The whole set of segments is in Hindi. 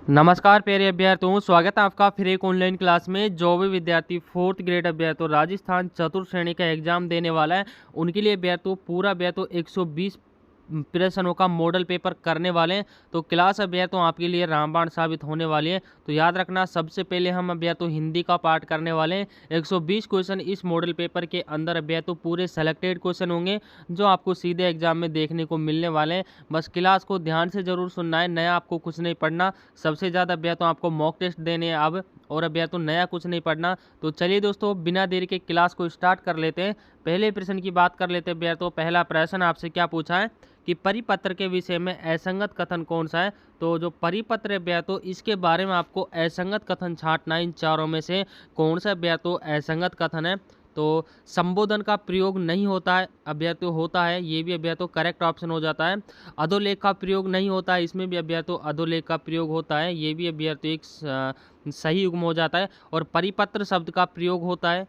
नमस्कार प्यारे अभ्यर्थियों, स्वागत है आपका फिर एक ऑनलाइन क्लास में। जो भी विद्यार्थी 4th ग्रेड अभ्यर्थियों राजस्थान चतुर्थ श्रेणी का एग्जाम देने वाला है, उनके लिए अभ्यर्थियों पूरा अभ्यर्थियों 120 प्रश्नों का मॉडल पेपर करने वाले हैं। तो क्लास अभ्यर्थियों आपके लिए रामबाण साबित होने वाली है। तो याद रखना, सबसे पहले हम अभ्यर्थियों हिंदी का पार्ट करने वाले हैं। 120 क्वेश्चन इस मॉडल पेपर के अंदर अभ्यर्थियों पूरे सेलेक्टेड क्वेश्चन होंगे जो आपको सीधे एग्जाम में देखने को मिलने वाले हैं। बस क्लास को ध्यान से जरूर सुनना है, नया आपको कुछ नहीं पढ़ना। सबसे ज़्यादा अभ्यर्थियों आपको मॉक टेस्ट देने हैं अब, और अभ्यर्थियों नया कुछ नहीं पढ़ना। तो चलिए दोस्तों, बिना देरी के क्लास को स्टार्ट कर लेते हैं। पहले प्रश्न की बात कर लेते हैं अभ्यर्थियों। पहला प्रश्न आपसे क्या पूछा है कि परिपत्र के विषय में असंगत कथन कौन सा है। तो जो परिपत्र है अभ्यर्थियों, इसके बारे में आपको असंगत कथन छांटना। इन चारों में से कौन सा अभ्यर्थियों असंगत कथन है। तो संबोधन का प्रयोग नहीं होता है अभ्यर्थियों, होता है, ये भी अभ्यर्थियों करेक्ट ऑप्शन हो जाता है। अधोलेख का प्रयोग नहीं होता है, इसमें भी अभ्यर्थियों अधोलेख का प्रयोग होता है, ये भी अभ्यर्थियों एक सही युग्म हो जाता है। और परिपत्र शब्द का प्रयोग होता है,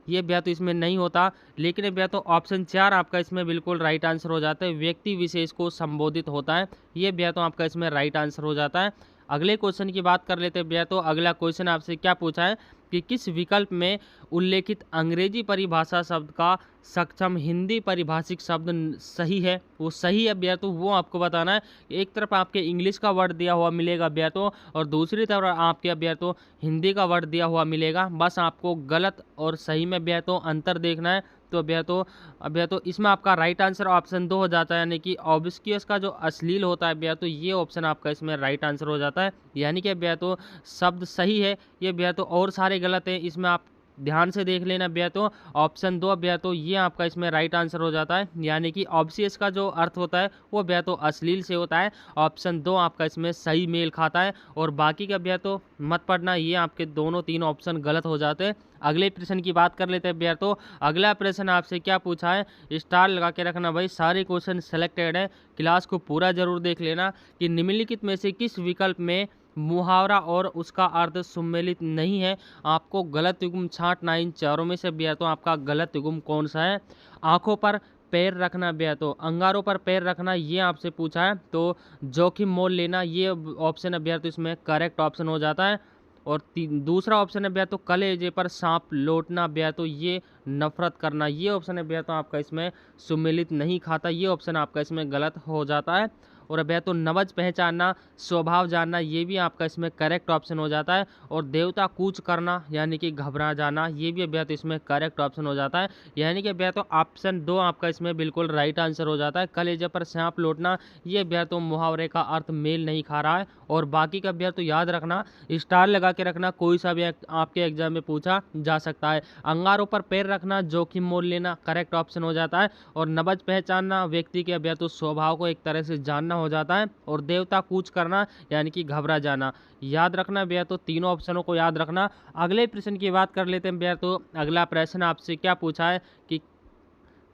ये अभ्यर्थियों इसमें नहीं होता। लेकिन अभ्यर्थियों ऑप्शन 4 आपका इसमें बिल्कुल राइट आंसर हो जाता है। व्यक्ति विशेष को संबोधित होता है, ये अभ्यर्थियों आपका इसमें राइट आंसर हो जाता है। अगले क्वेश्चन की बात कर लेते हैं अभ्यर्थियों। अगला क्वेश्चन आपसे क्या पूछा है कि किस विकल्प में उल्लेखित अंग्रेजी परिभाषा शब्द का सक्षम हिंदी परिभाषिक शब्द सही है। वो सही है अभ्यर्थियों, वो आपको बताना है। एक तरफ आपके इंग्लिश का वर्ड दिया हुआ मिलेगा अभ्यर्थियों, और दूसरी तरफ आपके अभ्यर्थियों हिंदी का वर्ड दिया हुआ मिलेगा। बस आपको गलत और सही में अभ्यर्थियों अंतर देखना है। तो अभ्यर्थियों इसमें आपका राइट आंसर ऑप्शन 2 हो जाता है, यानी कि ऑब्स्कियस का जो अश्लील होता है अभ्यर्थियों, ये ऑप्शन आपका इसमें राइट आंसर हो जाता है। यानी कि अभ्यर्थियों शब्द सही है, ये अभ्यर्थियों और सारे गलत हैं। इसमें आप ध्यान से देख लेना अभ्यर्थियों। ऑप्शन 2 अभ्यर्थियों ये आपका इसमें राइट आंसर हो जाता है, यानी कि ऑब्वियस का जो अर्थ होता है वो अभ्यर्थियों अश्लील से होता है। ऑप्शन 2 आपका इसमें सही मेल खाता है, और बाकी के अभ्यर्थियों मत पढ़ना, ये आपके दोनों तीन ऑप्शन गलत हो जाते हैं। अगले प्रश्न की बात कर लेते हैं अभ्यर्थियों। अगला प्रश्न आपसे क्या पूछा है, स्टार लगा के रखना भाई, सारे क्वेश्चन सेलेक्टेड है। क्लास को पूरा जरूर देख लेना कि निम्नलिखित में से किस विकल्प में मुहावरा और उसका अर्थ सम्मिलित नहीं है। आपको गलत युग्म छांटना। इन चारों में से अभ्यर्थियों आपका गलत युग्म कौन सा है। आंखों पर पैर रखना अभ्यर्थियों, अंगारों पर पैर रखना, ये आपसे पूछा है। तो जोखिम मोल लेना, ये ऑप्शन अभ्यर्थियों इसमें करेक्ट ऑप्शन हो जाता है। और दूसरा ऑप्शन अभ्यर्थियों कलेजे पर सांप लौटना अभ्यर्थियों, ये नफरत करना, ये ऑप्शन अभ्यर्थियों आपका इसमें सम्मिलित नहीं खाता, ये ऑप्शन आपका इसमें गलत हो जाता है। और अभ्यर्थियों नवज पहचानना, स्वभाव जानना, ये भी आपका इसमें करेक्ट ऑप्शन हो जाता है। और देवता कूच करना यानी कि घबरा जाना, ये भी अभ्यर्थियों इसमें करेक्ट ऑप्शन हो जाता है। यानी कि अभ्यर्थियों ऑप्शन 2 आपका इसमें बिल्कुल राइट आंसर हो जाता है। कलेजे पर सांप लौटना, ये अभ्यर्थियों मुहावरे का अर्थ मेल नहीं खा रहा है। और बाकी का अभ्यर्थियों याद रखना, स्टार लगा के रखना, कोई सा भी आपके एग्जाम में पूछा जा सकता है। अंगारों पर पैर रखना, जोखिम मोल लेना, करेक्ट ऑप्शन हो जाता है। और नवज पहचानना, व्यक्ति के अभ्यर्थियों स्वभाव को एक तरह से जानना हो जाता है। और देवता कूच करना यानी कि घबरा जाना, याद रखना भैया। तो तीनों ऑप्शनों को याद रखना। अगले प्रश्न की बात कर लेते हैं भैया। तो अगला प्रश्न आपसे क्या पूछा है कि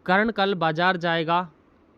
कर्ण कल बाजार जाएगा।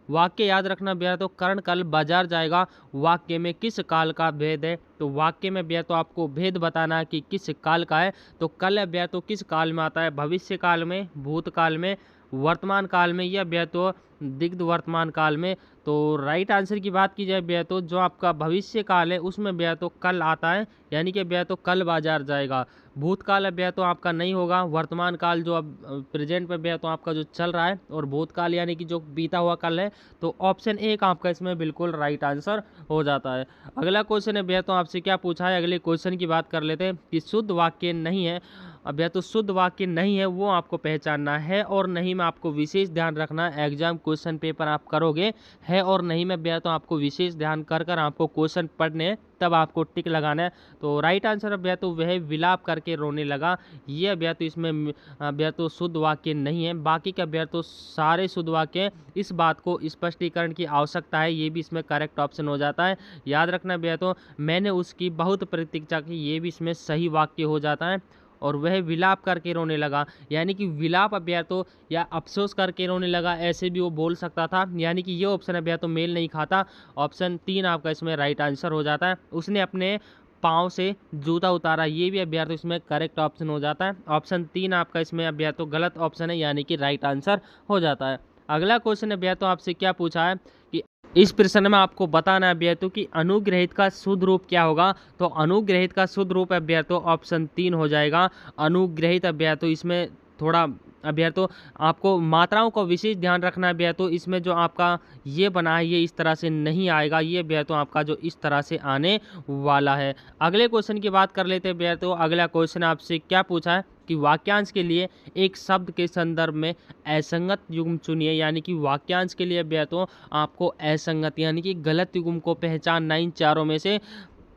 वाक्य याद रखना भैया। तो कर्ण कल बाजार जाएगा वाक्य में किस काल का भेद है। तो वाक्य में भैया तो आपको भेद बताना है कि किस काल का है। तो कल भैया तो किस काल में आता है, भविष्य काल में, भूतकाल में, वर्तमान काल में, या भैया तो दिग्ध वर्तमान काल में। तो राइट आंसर की बात की जाए भैया तो जो आपका भविष्य काल है उसमें भैया तो कल आता है, यानी कि भैया तो कल बाजार जाएगा। भूतकाल भैया तो आपका नहीं होगा। वर्तमान काल जो अब प्रेजेंट में भैया तो आपका जो चल रहा है, और भूतकाल यानी कि जो बीता हुआ कल है। तो ऑप्शन 1 आपका इसमें बिल्कुल राइट आंसर हो जाता है। अगला क्वेश्चन है भैया तो आपसे क्या पूछा है। अगले क्वेश्चन की बात कर लेते हैं कि शुद्ध वाक्य नहीं है। अब भैया तो शुद्ध वाक्य नहीं है वो आपको पहचानना है और नहीं में आपको विशेष ध्यान रखना है। एग्जाम क्वेश्चन पेपर आप करोगे, है और नहीं में भैया तो आपको विशेष ध्यान कर आपको क्वेश्चन पढ़ने, तब आपको टिक लगाना है। तो राइट आंसर भैया तो वह विलाप करके रोने लगा, ये भैया तो इसमें भैया तो शुद्ध वाक्य नहीं है। बाकी का भैया तो सारे शुद्ध वाक्य, इस बात को स्पष्टीकरण की आवश्यकता है, ये भी इसमें करेक्ट ऑप्शन हो जाता है। याद रखना भैया तो मैंने उसकी बहुत प्रतीक्षा की, ये भी इसमें सही वाक्य हो जाता है। और वह विलाप करके रोने लगा, यानी कि विलाप अभ्या तो या अफसोस करके रोने लगा, ऐसे भी वो बोल सकता था, यानी कि ये ऑप्शन अभ्या तो मेल नहीं खाता। ऑप्शन 3 आपका इसमें राइट आंसर हो जाता है। उसने अपने पाँव से जूता उतारा, ये भी अभ्या तो इसमें करेक्ट ऑप्शन हो जाता है। ऑप्शन 3 आपका इसमें अभ्या तो गलत ऑप्शन है, यानी कि राइट आंसर हो जाता है। अगला क्वेश्चन अभ्या तो आपसे क्या पूछा है कि इस प्रश्न में आपको बताना है अभ्यर्थियों कि अनुग्रहित का शुद्ध रूप क्या होगा। तो अनुग्रहित का शुद्ध रूप अभ्यर्थियों ऑप्शन 3 हो जाएगा। अनुग्रहित अभ्यर्थियों इसमें थोड़ा अभ्यर्थियों आपको मात्राओं का विशेष ध्यान रखना है अभ्यर्थियों। इसमें जो आपका ये बना है ये इस तरह से नहीं आएगा, ये अभ्यर्थियों आपका जो इस तरह से आने वाला है। अगले क्वेश्चन की बात कर लेते हैं अभ्यर्थियों। अगला क्वेश्चन आपसे क्या पूछा है कि वाक्यांश के लिए एक शब्द के संदर्भ में असंगत युग्म चुनिए, यानी कि वाक्यांश के लिए अभ्यर्थियों आपको असंगत यानी कि गलत युग्म को पहचानना इन चारों में से।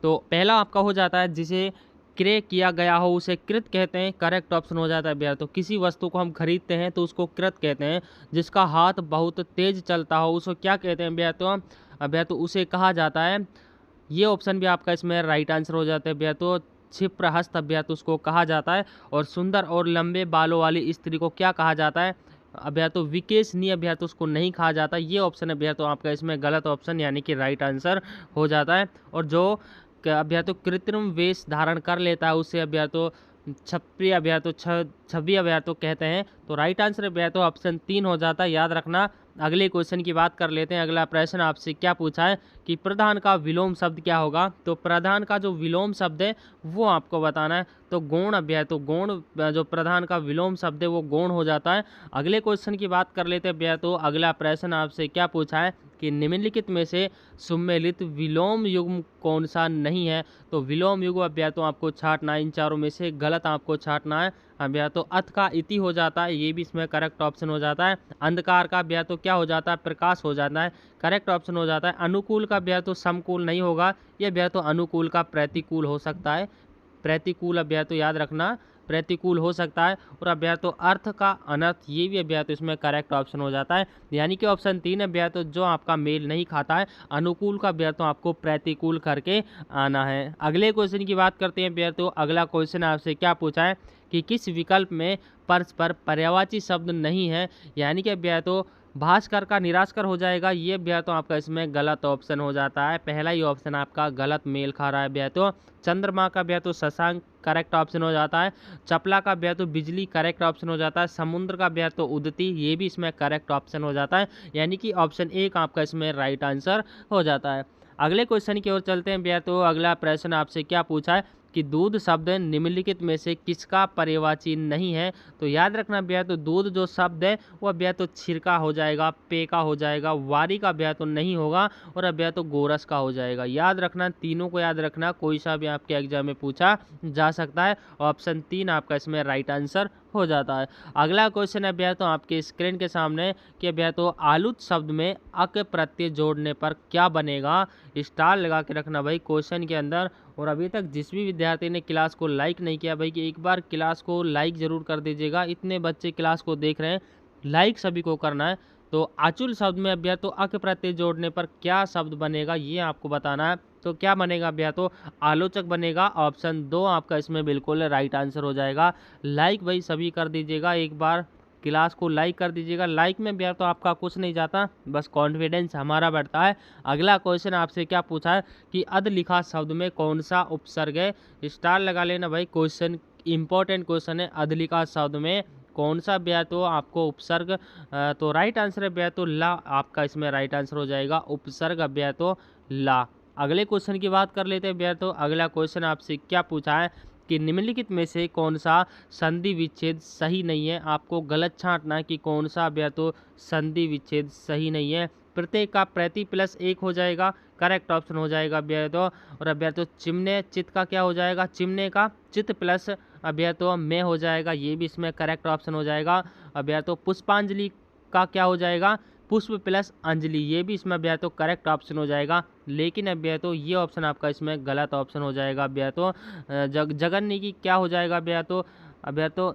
तो पहला आपका हो जाता है जिसे क्रय किया गया हो उसे कृत कहते हैं, करेक्ट ऑप्शन हो जाता है अभ्यर्थियों। किसी वस्तु को हम खरीदते हैं तो उसको कृत कहते हैं। जिसका हाथ बहुत तेज चलता हो उसको क्या कहते हैं अभ्यर्थियों? अभ्यर्थियों उसे कहा जाता है, ये ऑप्शन भी आपका इसमें राइट आंसर हो जाता है अभ्यर्थियों, क्षिप्रहस्त अभ्यर्थियों उसको कहा जाता है। और सुंदर और लंबे बालों वाली स्त्री को क्या कहा जाता है अभ्यर्थियों? विकेशनीय अभ्यर्थियों उसको नहीं कहा जाता। ये ऑप्शन अभ्यर्थियों आपका इसमें गलत ऑप्शन यानी कि राइट आंसर हो जाता है। और जो अभ्यर्थियों कृत्रिम वेश धारण कर लेता है उसे अभ्यर्थियों छपरी अभ्यर्थियों छवि अभ्यर्थियों कहते हैं। तो राइट आंसर अभ्यर्थियों ऑप्शन 3 हो जाता है, याद रखना। अगले क्वेश्चन की बात कर लेते हैं। अगला प्रश्न आपसे क्या पूछा है कि प्रधान का विलोम शब्द क्या होगा। तो प्रधान का जो विलोम शब्द है वो आपको बताना है। तो गौण अभ्यर्थियों गौण जो प्रधान का विलोम शब्द है वो गौण हो जाता है। अगले क्वेश्चन की बात कर लेते हैं अभ्यर्थियों। अगला प्रश्न आपसे क्या पूछा है कि निम्नलिखित में से सुमेलित विलोम युग्म कौन सा नहीं है। तो विलोम युग्म अभ्यर्थियों आपको छांटना है, इन चारों में से गलत आपको छांटना है अभ्यर्थियों। अथ का इति हो जाता है, ये भी इसमें करेक्ट ऑप्शन हो जाता है। अंधकार का अभ्यर्थियों क्या हो जाता है? प्रकाश हो जाता है, करेक्ट ऑप्शन हो जाता है। अनुकूल का अभ्यर्थियों समकूल नहीं होगा, यह अभ्यर्थियों अनुकूल का प्रतिकूल हो सकता है। प्रतिकूल अभ्यर्थियों याद रखना प्रतिकूल हो सकता है। और अभ्यर्थियों अर्थ का अनर्थ, ये भी अभ्यर्थियों इसमें करेक्ट ऑप्शन हो जाता है, यानी कि ऑप्शन 3 अभ्यर्थियों जो आपका मेल नहीं खाता है। अनुकूल का अभ्यर्थियों आपको प्रतिकूल करके आना है। अगले क्वेश्चन की बात करते हैं अभ्यर्थियों। अगला क्वेश्चन आपसे क्या पूछा है कि किस विकल्प में परस्पर पर्यायवाची शब्द नहीं है, यानी कि अभ्यर्थियों भास्कर का निरास्कर हो जाएगा, ये अभ्यर्थियों आपका इसमें गलत ऑप्शन हो जाता है। पहला ही ऑप्शन आपका गलत मेल खा रहा है अभ्यर्थियों। चंद्रमा का अभ्यर्थियों शशांक करेक्ट ऑप्शन हो जाता है। चपला का अभ्यर्थियों बिजली करेक्ट ऑप्शन हो जाता है। समुद्र का अभ्यर्थियों उदती, ये भी इसमें करेक्ट ऑप्शन हो जाता है, यानी कि ऑप्शन 1 आपका इसमें राइट आंसर हो जाता है। अगले क्वेश्चन की ओर चलते हैं अभ्यर्थियों। अगला प्रश्न आपसे क्या पूछा है कि दूध शब्द निम्नलिखित में से किसका पर्यायवाची नहीं है। तो याद रखना अभ्यर्थियों दूध जो शब्द है वो अभ्यर्थियों छिरका हो जाएगा, पे का हो जाएगा, वारी का अभ्यर्थियों नहीं होगा, और अभ्यर्थियों गोरस का हो जाएगा। याद रखना, तीनों को याद रखना, कोई सा भी आपके एग्जाम में पूछा जा सकता है। ऑप्शन 3 आपका इसमें राइट आंसर हो जाता है। अगला क्वेश्चन है अभ्यर्थियों आपके स्क्रीन के सामने कि अभ्यर्थियों आलूत शब्द में अक प्रत्यय जोड़ने पर क्या बनेगा। स्टार लगा के रखना भाई क्वेश्चन के अंदर। और अभी तक जिस भी विद्यार्थी ने क्लास को लाइक नहीं किया भाई कि एक बार क्लास को लाइक ज़रूर कर दीजिएगा। इतने बच्चे क्लास को देख रहे हैं, लाइक सभी को करना है। तो आचुल शब्द में अभ्यर्थियों अक प्रत्यय जोड़ने पर क्या शब्द बनेगा ये आपको बताना है। तो क्या बनेगा अभ्यर्थियों? आलोचक बनेगा। ऑप्शन 2 आपका इसमें बिल्कुल राइट आंसर हो जाएगा। लाइक भाई सभी कर दीजिएगा, एक बार क्लास को लाइक कर दीजिएगा। लाइक में अभ्यर्थियों आपका कुछ नहीं जाता, बस कॉन्फिडेंस हमारा बढ़ता है। अगला क्वेश्चन आपसे क्या पूछा है कि अध लिखा शब्द में कौन सा उपसर्ग है। स्टार लगा लेना भाई, क्वेश्चन इंपॉर्टेंट क्वेश्चन है। अध लिखा शब्द में कौन सा अभ्यर्थियों आपको उपसर्ग, तो राइट आंसर अभ्यर्थियों ला आपका इसमें राइट आंसर हो जाएगा। उपसर्ग अभ्यर्थियों ला। अगले क्वेश्चन की बात कर लेते हैं अभ्यर्थियों। अगला क्वेश्चन आपसे क्या पूछा है कि निम्नलिखित में से कौन सा संधि विच्छेद सही नहीं है। आपको गलत छांटना है कि कौन सा अभ्यर्थियों संधि विच्छेद सही नहीं है। प्रत्येक का प्रति प्लस 1 हो जाएगा, करेक्ट ऑप्शन हो जाएगा अभ्यर्थियों। और अभ्यर्थियों चिमने चित्त का क्या हो जाएगा? चिमने का चित्त प्लस अभ्यर्थियों में हो जाएगा, ये भी इसमें करेक्ट ऑप्शन हो जाएगा अभ्यर्थियों। पुष्पांजलि का क्या हो जाएगा? पुष्प प्लस अंजलि, ये भी इसमें अभ्यर्थियों करेक्ट ऑप्शन हो जाएगा। लेकिन अभ्यर्थियों ये ऑप्शन आपका इसमें गलत ऑप्शन हो जाएगा अभ्यर्थियों। जगन्नी की क्या हो जाएगा अभ्यर्थियों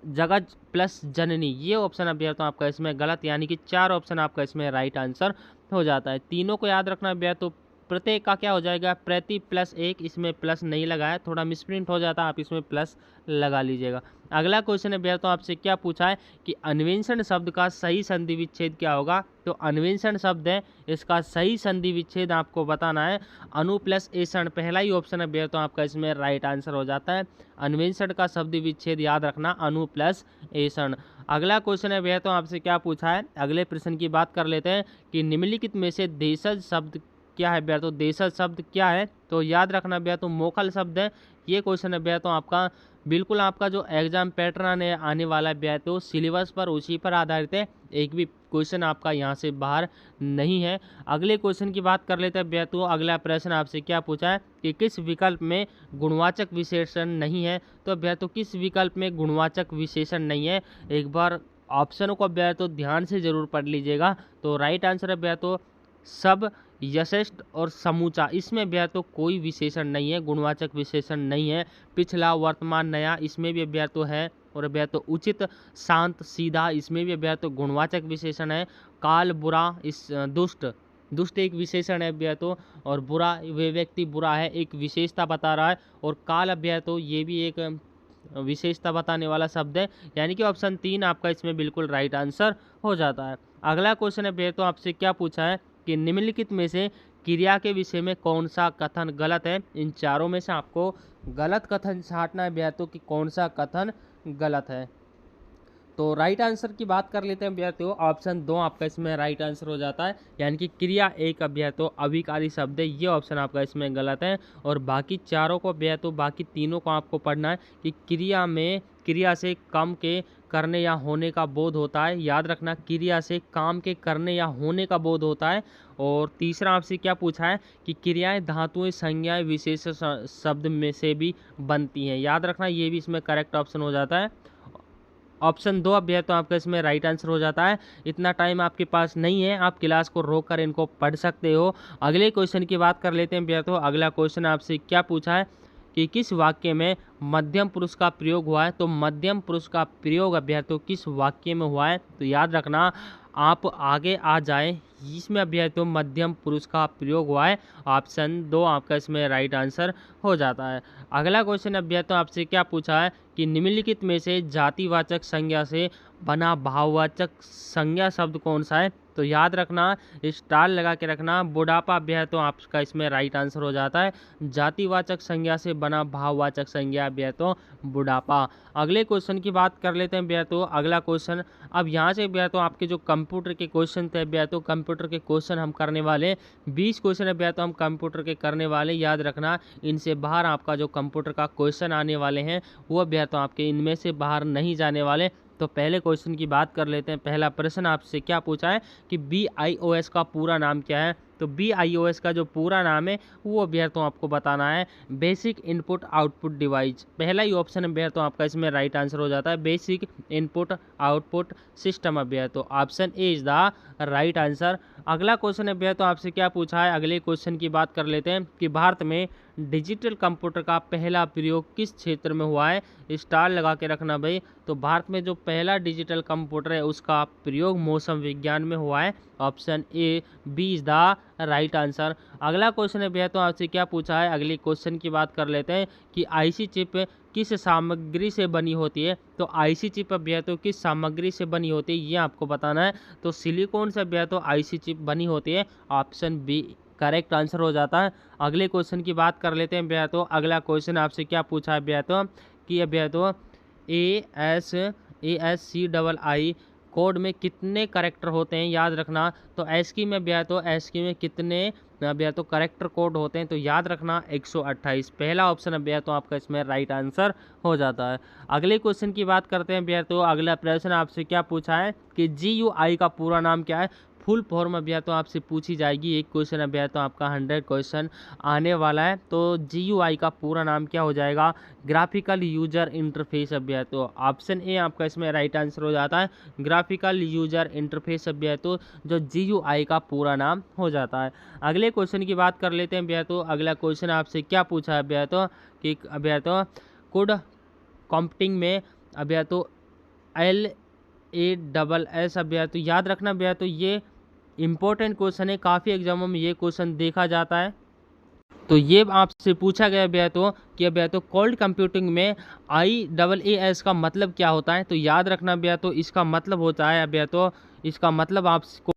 जगज प्लस जननी, ये ऑप्शन अभ्यर्थियों आपका इसमें गलत, यानी कि 4 ऑप्शन आपका इसमें राइट आंसर हो जाता है। तीनों को याद रखना अभ्यर्थियों, प्रत्येक का क्या हो जाएगा, प्रति प्लस एक, इसमें प्लस नहीं लगाया, थोड़ा मिसप्रिंट हो जाता, आप इसमें प्लस लगा लीजिएगा। अगला क्वेश्चन है भैया, तो आपसे क्या पूछा है कि अन्वेषण शब्द का सही संधि विच्छेद क्या होगा। तो अन्वेषण शब्द है, इसका सही संधि विच्छेद आपको बताना है अनु प्लस एषण, पहला ही ऑप्शन है भैया, तो आपका इसमें राइट आंसर हो जाता है। अन्वेषण का शब्द विच्छेद याद रखना अनु प्लस एषण। अगला क्वेश्चन है भैया, तो आपसे क्या पूछा है, अगले प्रश्न की बात कर लेते हैं कि निम्नलिखित में से देशज शब्द क्या है भैया। तो देशज शब्द क्या है, तो याद रखना भैया, तो मोखल शब्द है। ये क्वेश्चन है भैया, तो आपका बिल्कुल आपका जो एग्जाम पैटर्न आने वाला है भैया, तो सिलेबस पर उसी पर आधारित है, एक भी क्वेश्चन आपका यहाँ से बाहर नहीं है। अगले क्वेश्चन की बात कर लेते हैं भैया, तो अगला प्रश्न आपसे क्या पूछा है कि किस विकल्प में गुणवाचक विशेषण नहीं है। तो भैया, तो किस विकल्प में गुणवाचक विशेषण नहीं है, एक बार ऑप्शनों को भैया तो ध्यान से जरूर पढ़ लीजिएगा। तो राइट आंसर है भैया, तो सब, यशेष्ट और समूचा, इसमें भैया तो कोई विशेषण नहीं है, गुणवाचक विशेषण नहीं है। पिछला, वर्तमान, नया, इसमें भी भैया तो है। और भैया तो उचित, शांत, सीधा, इसमें भी भैया तो गुणवाचक विशेषण है। काल, बुरा, इस दुष्ट, दुष्ट एक विशेषण है भैया तो, और बुरा, वे व्यक्ति बुरा है, एक विशेषता बता रहा है। और काल भैया तो ये भी एक विशेषता बताने वाला शब्द है, यानी कि ऑप्शन 3 आपका इसमें बिल्कुल राइट आंसर हो जाता है। अगला क्वेश्चन है भैया, तो आपसे क्या पूछा है कि निम्नलिखित में से क्रिया के विषय में कौन सा कथन गलत है। इन चारों में से आपको गलत कथन छांटना है भैया, तो कि कौन सा कथन गलत है। तो राइट आंसर की बात कर लेते हैं भैया, तो ऑप्शन 2 आपका इसमें राइट आंसर हो जाता है, यानी कि क्रिया एक भैया तो अभिकारी शब्द है, ये ऑप्शन आपका इसमें गलत है। और बाकी चारों को भैया तो बाकी तीनों को आपको पढ़ना है कि क्रिया में, क्रिया से काम के करने या होने का बोध होता है, याद रखना, क्रिया से काम के करने या होने का बोध होता है। और तीसरा आपसे क्या पूछा है कि क्रियाएं धातुएं संज्ञाएं विशेष शब्द में से भी बनती हैं, याद रखना, ये भी इसमें करेक्ट ऑप्शन हो जाता है। ऑप्शन 2 भैया तो आपका इसमें राइट आंसर हो जाता है। इतना टाइम आपके पास नहीं है, आप क्लास को रोक कर इनको पढ़ सकते हो। अगले क्वेश्चन की बात कर लेते हैं भैया, तो अगला क्वेश्चन आपसे क्या पूछा है कि किस वाक्य में मध्यम पुरुष का प्रयोग हुआ है। तो मध्यम पुरुष का प्रयोग अभ्या तो किस वाक्य में हुआ है, तो याद रखना, आप आगे आ जाए, इसमें अभ्या तो मध्यम पुरुष का प्रयोग हुआ है। ऑप्शन 2 आपका इसमें राइट आंसर हो जाता है। अगला क्वेश्चन अभ्या तो आपसे क्या पूछा है कि निम्नलिखित में से जातिवाचक संज्ञा से बना भाववाचक संज्ञा शब्द कौन सा है। तो याद रखना, स्टार लगा के रखना, बुढ़ापा अभ्या तो आपका इसमें राइट आंसर हो जाता है। जातिवाचक संज्ञा से बना भाववाचक संज्ञा अभ्या तो बुढ़ापा। अगले क्वेश्चन की बात कर लेते हैं भैया, तो अगला क्वेश्चन, अब यहाँ से भैया तो आपके जो कंप्यूटर के क्वेश्चन थे भैया, तो कंप्यूटर के क्वेश्चन हम करने वाले 20 क्वेश्चन है भैया, तो हम कंप्यूटर के करने वाले, याद रखना, इनसे बाहर आपका जो कंप्यूटर का क्वेश्चन आने वाले हैं वो भैया तो आपके इनमें से बाहर नहीं जाने वाले। तो पहले क्वेश्चन की बात कर लेते हैं। पहला प्रश्न आपसे क्या पूछा है कि BIOS का पूरा नाम क्या है। तो BIOS का जो पूरा नाम है वो भैया तो आपको बताना है बेसिक इनपुट आउटपुट डिवाइस। पहला ही ऑप्शन है भैया तो आपका इसमें राइट आंसर हो जाता है, बेसिक इनपुट आउटपुट सिस्टम है भैया, तो option A is the right answer. अगला क्वेश्चन है भैया तो आपसे क्या पूछा है, अगले क्वेश्चन की बात कर लेते हैं कि भारत में डिजिटल कंप्यूटर का पहला प्रयोग किस क्षेत्र में हुआ है। स्टार लगा के रखना भाई। तो भारत में जो पहला डिजिटल कंप्यूटर है उसका प्रयोग मौसम विज्ञान में हुआ है, option A B is the right answer. अगला क्वेश्चन है भैया तो आपसे क्या पूछा है, अगले क्वेश्चन की बात कर लेते हैं कि आईसी चिप किस सामग्री से बनी होती है। तो आईसी चिप भैया तो किस सामग्री से बनी होती है ये आपको बताना है। तो सिलिकॉन से भैया तो आईसी चिप बनी होती है, ऑप्शन बी करेक्ट आंसर हो जाता है। अगले क्वेश्चन की बात कर लेते हैं भैया, तो अगला क्वेश्चन आपसे क्या पूछा है भैया तो कि भैया तो ASCII कोड में कितने करेक्टर होते हैं, याद रखना। तो ASCII में भैया तो ASCII में कितने भैया तो करेक्टर कोड होते हैं, तो याद रखना 128। पहला ऑप्शन है भैया तो आपका इसमें राइट आंसर हो जाता है। अगले क्वेश्चन की बात करते हैं भैया, तो अगला प्रश्न आपसे क्या पूछा है कि GUI का पूरा नाम क्या है। फुल फॉर्म भैया तो आपसे पूछी जाएगी, एक क्वेश्चन है भैया तो आपका 100 क्वेश्चन आने वाला है। तो GUI का पूरा नाम क्या हो जाएगा, ग्राफिकल यूजर इंटरफेस भैया, तो ऑप्शन ए आपका इसमें राइट आंसर हो जाता है, ग्राफिकल यूजर इंटरफेस भैया तो जो GUI का पूरा नाम हो जाता है। अगले क्वेश्चन की बात कर लेते हैं भैया, तो अगला क्वेश्चन आपसे क्या पूछा है भैया तो कि भैया तो कुड कॉम्पिटिंग में भैया तो LASS भैया तो याद रखना भैया तो ये इम्पोर्टेंट क्वेश्चन है, काफ़ी एग्जामों में ये क्वेश्चन देखा जाता है। तो ये आपसे पूछा गया भैया तो कि भैया तो कोल्ड कंप्यूटिंग में IaaS का मतलब क्या होता है। तो याद रखना भैया तो इसका मतलब होता है भैया तो इसका मतलब आपको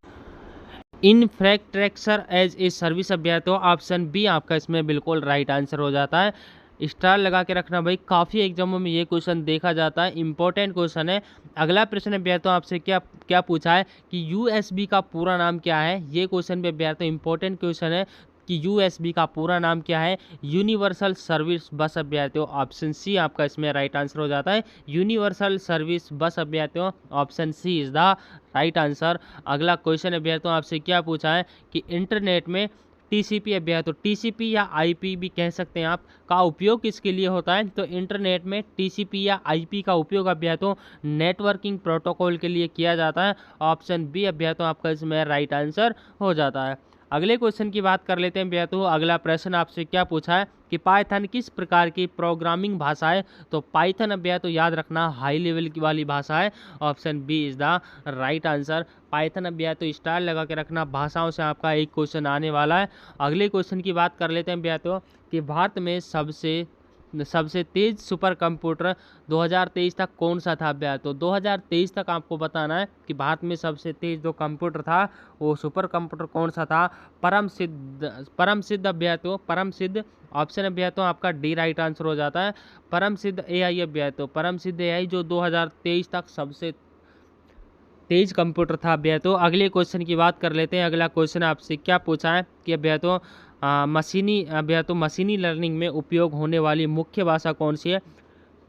इन्फ्रास्ट्रक्चर एज ए सर्विस। भैया तो ऑप्शन बी आपका इसमें बिल्कुल राइट आंसर हो जाता है। स्टार लगा के रखना भाई, काफ़ी एग्जामों में ये क्वेश्चन देखा जाता है, इंपॉर्टेंट क्वेश्चन है। अगला प्रश्न है भैया तो आपसे क्या क्या पूछा है कि USB का पूरा नाम क्या है। ये क्वेश्चन भी भैया तो इंपॉर्टेंट क्वेश्चन है कि USB का पूरा नाम क्या है। यूनिवर्सल सर्विस बस अभ्यर्थियों, ऑप्शन सी आपका इसमें राइट आंसर हो जाता है। यूनिवर्सल सर्विस बस अभ्यर्थियों, option C is the right answer. अगला क्वेश्चन अभ्यर्थियों आपसे क्या पूछा है कि इंटरनेट में TCP अभ्यर्थियों, TCP या IP भी कह सकते हैं आप, का उपयोग किसके लिए होता है। तो इंटरनेट में TCP या IP का उपयोग अभ्यर्थियों नेटवर्किंग प्रोटोकॉल के लिए किया जाता है। ऑप्शन बी अभ्यर्थियों आपका इसमें राइट आंसर हो जाता है। अगले क्वेश्चन की बात कर लेते हैं भैया तो अगला प्रश्न आपसे क्या पूछा है कि पाइथन किस प्रकार की प्रोग्रामिंग भाषा है। तो पाइथन भैया तो याद रखना हाई लेवल की वाली भाषा है। Option B is the right answer. Python भैया तो स्टार लगा के रखना, भाषाओं से आपका एक क्वेश्चन आने वाला है। अगले क्वेश्चन की बात कर लेते हैं भैया तो कि भारत में सबसे तेज सुपर कंप्यूटर 2023 तक कौन सा था भैया। तो 2023 तक आपको बताना है कि भारत में सबसे तेज जो कंप्यूटर था वो सुपर कंप्यूटर कौन सा था। परम सिद्ध भैया तो परम सिद्ध ऑप्शन भैया तो आपका डी राइट आंसर हो जाता है। परम सिद्ध AI भैया तो परम सिद्ध AI जो 2023 तक सबसे तेज कंप्यूटर था भैया। तो अगले क्वेश्चन की बात कर लेते हैं। अगला क्वेश्चन आपसे क्या पूछा है कि भैया तो मशीनी लर्निंग में उपयोग होने वाली मुख्य भाषा कौन सी है।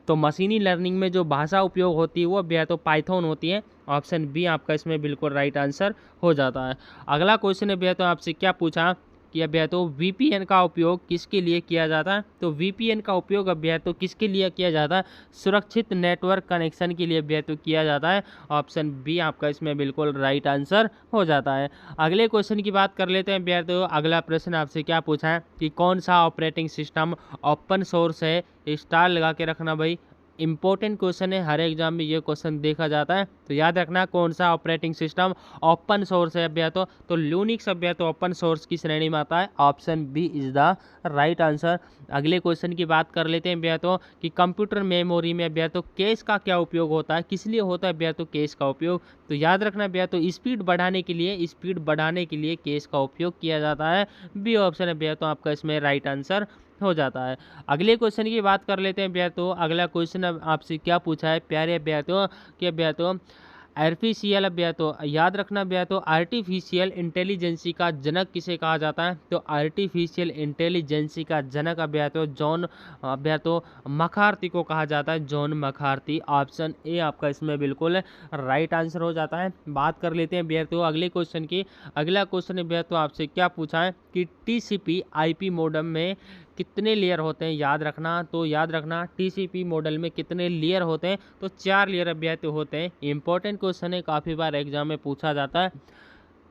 तो मशीनी लर्निंग में जो भाषा उपयोग होती है वो भैया तो पाइथन होती है। ऑप्शन बी आपका इसमें बिल्कुल राइट आंसर हो जाता है। अगला क्वेश्चन है भैया तो आपसे क्या पूछा कि भैया तो VPN का उपयोग किसके लिए किया जाता है। तो VPN का उपयोग भैया तो किसके लिए किया जाता है, सुरक्षित नेटवर्क कनेक्शन के लिए भैया तो किया जाता है। ऑप्शन बी आपका इसमें बिल्कुल राइट आंसर हो जाता है। अगले क्वेश्चन की बात कर लेते हैं भैया तो अगला प्रश्न आपसे क्या पूछा है कि कौन सा ऑपरेटिंग सिस्टम ओपन सोर्स है। स्टार लगा के रखना भाई, इंपॉर्टेंट क्वेश्चन है, हर एग्जाम में ये क्वेश्चन देखा जाता है। तो याद रखना कौन सा ऑपरेटिंग सिस्टम ओपन सोर्स है भैया तो ल्यूनिक्स भैया तो ओपन सोर्स की श्रेणी में आता है। Option B is the right answer. अगले क्वेश्चन की बात कर लेते हैं भैया तो कि कंप्यूटर मेमोरी में भैया तो कैश का क्या उपयोग होता है, किस लिए होता है भैया तो कैश का उपयोग। तो याद रखना भैया तो स्पीड बढ़ाने के लिए कैश का उपयोग किया जाता है। बी ऑप्शन है भैया तो आपका इसमें राइट आंसर हो जाता है। अगले क्वेश्चन की बात कर लेते हैं भैया तो अगला क्वेश्चन आपसे क्या पूछा है प्यारे भैया तो कि भैया तो आर्टिफिशियल भैया तो याद रखना भैया तो आर्टिफिशियल इंटेलिजेंसी का जनक किसे कहा जाता है। तो आर्टिफिशियल इंटेलिजेंसी का जनक भैया तो मखार्थी को कहा जाता है, जॉन मखार्थी। ऑप्शन ए आपका इसमें बिल्कुल राइट आंसर हो जाता है। बात कर लेते हैं भैया तो अगले क्वेश्चन की। अगला क्वेश्चन भैया तो आपसे क्या पूछा है कि TCP IP मॉडेम में कितने लेयर होते हैं। याद रखना TCP मॉडल में कितने लेयर होते हैं। तो 4 लेयर अभ्यर्थ होते हैं। इंपॉर्टेंट क्वेश्चन है, काफ़ी बार एग्जाम में पूछा जाता है।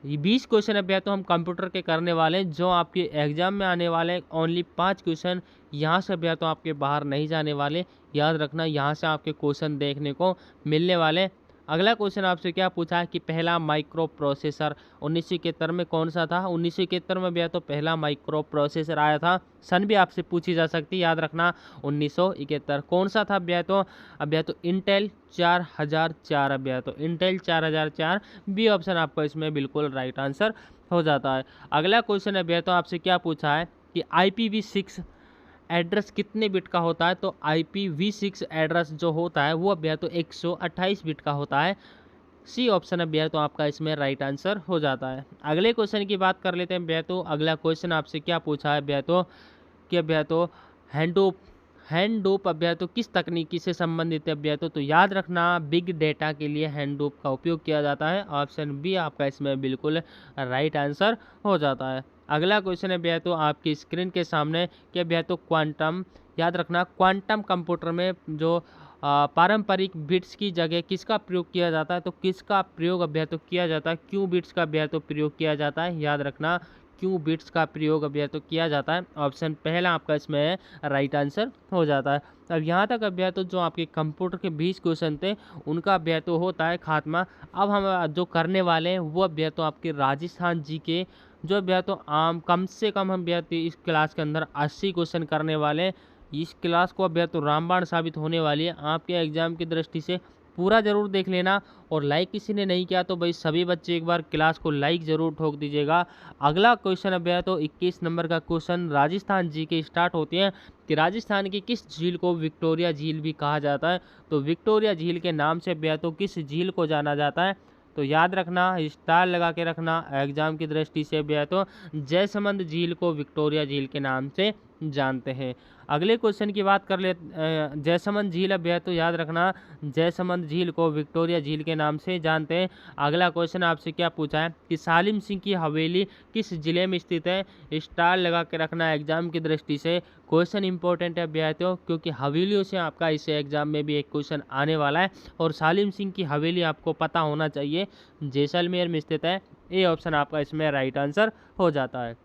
ये 20 क्वेश्चन अभ्यर्थ हम कंप्यूटर के करने वाले हैं जो आपके एग्जाम में आने वाले हैं। ओनली 5 क्वेश्चन यहाँ से अभ्यर्थ आपके बाहर नहीं जाने वाले। याद रखना यहाँ से आपके क्वेश्चन देखने को मिलने वाले। अगला क्वेश्चन आपसे क्या पूछा है कि पहला माइक्रो प्रोसेसर 1971 में कौन सा था। 1971 में भैया तो पहला माइक्रो प्रोसेसर आया था। सन भी आपसे पूछी जा सकती है, याद रखना 1971 कौन सा था भैया तो इंटेल 4004 भैया तो इंटेल 4004। बी ऑप्शन आपको इसमें बिल्कुल राइट आंसर हो जाता है। अगला क्वेश्चन है भैया तो आपसे क्या पूछा है कि IPv6 एड्रेस कितने बिट का होता है। तो IPv6 एड्रेस जो होता है वो भैया तो 128 बिट का होता है। सी ऑप्शन है भैया तो आपका इसमें राइट आंसर हो जाता है। अगले क्वेश्चन की बात कर लेते हैं भैया तो अगला क्वेश्चन आपसे क्या पूछा है भैया तो कि भैया तो हैंडोप अभ्या तो किस तकनीकी से संबंधित है अभ्या तो याद रखना बिग डेटा के लिए हैंडोप का उपयोग किया जाता है। ऑप्शन बी आपका इसमें बिल्कुल राइट आंसर हो जाता है। अगला क्वेश्चन है भैया तो आपकी स्क्रीन के सामने कि भैया तो क्वांटम, याद रखना क्वांटम कंप्यूटर में जो पारंपरिक बिट्स की जगह किसका प्रयोग किया जाता है। तो किसका प्रयोग अभ्या तो किया जाता है, क्यू बिट्स का अभ्या तो प्रयोग किया जाता है। याद रखना क्यों बिट्स का प्रयोग अभ्यर्थी किया जाता है? ऑप्शन पहला आपका इसमें राइट आंसर हो जाता है। अब यहाँ तक अभ्यर्थी जो आपके कंप्यूटर के 20 क्वेश्चन थे उनका अभ्यर्थी होता है खात्मा। अब हम जो करने वाले हैं वो अभ्यर्थी आपके राजस्थान जी के जो अभ्यर्थी कम से कम हम अभ्यर्थी इस क्लास के अंदर 80 क्वेश्चन करने वाले हैं। इस क्लास को अभ्यर्थी रामबाण साबित होने वाली है आपके एग्जाम की दृष्टि से। पूरा ज़रूर देख लेना, और लाइक किसी ने नहीं किया तो भाई सभी बच्चे एक बार क्लास को लाइक ज़रूर ठोक दीजिएगा। अगला क्वेश्चन अभ्यर्थी तो 21 नंबर का क्वेश्चन राजस्थान जी के स्टार्ट होते हैं कि राजस्थान की किस झील को विक्टोरिया झील भी कहा जाता है? तो विक्टोरिया झील के नाम से अभ्यर्थी किस झील को जाना जाता है? तो याद रखना, स्टार लगा के रखना एग्जाम की दृष्टि से अभ्यर्थी जयसमंद झील को विक्टोरिया झील के नाम से जानते हैं। अगले क्वेश्चन की बात कर ले, जयसमंद झील अभ्यर्थी याद रखना जयसमंद झील को विक्टोरिया झील के नाम से जानते हैं। अगला क्वेश्चन आपसे क्या पूछा है कि सालिम सिंह की हवेली किस जिले में स्थित है? स्टार लगा के रखना एग्जाम की दृष्टि से। क्वेश्चन इंपॉर्टेंट है अभ्यर्थियों, क्योंकि हवेलियों से आपका इस एग्जाम में भी एक क्वेश्चन आने वाला है, और सालिम सिंह की हवेली आपको पता होना चाहिए जैसलमेर में स्थित है। ए ऑप्शन आपका इसमें राइट आंसर हो जाता है।